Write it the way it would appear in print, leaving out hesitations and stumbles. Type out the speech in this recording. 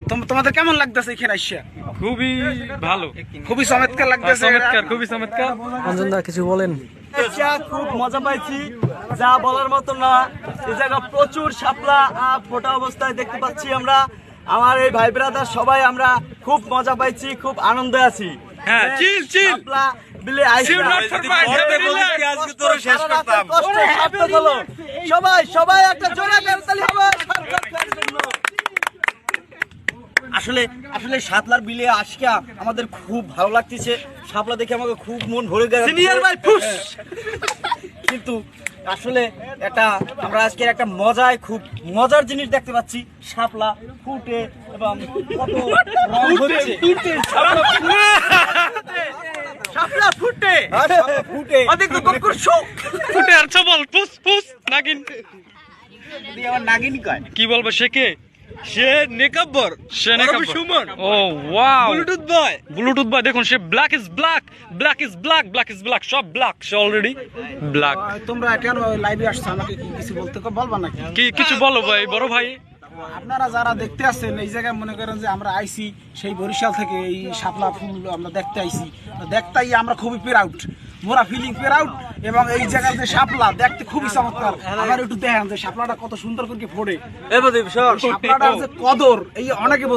তোমাদের কেমন লাগতেছে এখানে আইসা? খুবই ভালো, খুবই চমৎকার লাগতেছে। চমৎকার, খুবই চমৎকার। অঞ্জন দা কিছু বলেন। খুব মজা পাইছি, যা বলার মতো না। এই জায়গা প্রচুর শাপলা ফোটা অবস্থায় দেখতে পাচ্ছি আমরা। আমার এই ভাই ব্রাদার সবাই আমরা খুব মজা পাইছি, খুব আনন্দে আছি। হ্যাঁ, চিল চিল। শাপলা বিলে আইসা সবাই সবাই একটা জোরে করতালি হবে। আসলে আসলে শাপলার বিলে আজকে আমাদের খুব ভালো লাগতেছে। শাপলা দেখে আমাকে খুব মন ভরে গেছে। সিনিয়র ভাই ফুস। কিন্তু আসলে এটা আমরা আজকে একটা মজায় খুব মজার জিনিস দেখতে পাচ্ছি। শাপলা ফুটে এবং কত রং হচ্ছে। শাপলা ফুটে ফুটে অধিক বকর শোক ফুটে আর চবল ফুস ফুস নাগিন। আমার নাগিনী কয় কি বলবো, সে কে? সে নেকাব্বর, সে Nekabbar. Suman. Oh wow, Bluetooth boy. Bluetooth boy. দেখুন, সে black is black, black is black, black is black, সব ব্ল্যাক, সে অলরেডি ব্ল্যাক। তোমরা কেন লাইভে আসছো? আমাকে কিছু বলতে বলবা নাকি? কি কিছু বলো ভাই, বড় ভাই। আপনারা যারা দেখতে আসছেন এই জায়গায়, মনে করেন যে আমরা আইছি সেই বরিশাল থেকে, এই শাপলা ফুল আমরা দেখতে আইছি। দেখতেই আমরা খুবই প্রাউড, মোরা ফিলিং প্রাউড। এবং এই জায়গার যে শাপলা দেখতে খুবই চমৎকার। আবার একটু দেখেন যে শাপলাটা কত সুন্দর করে ফোড়ে। এ প্রদীপ সর শাপলাটার যে কদর এই অনেকে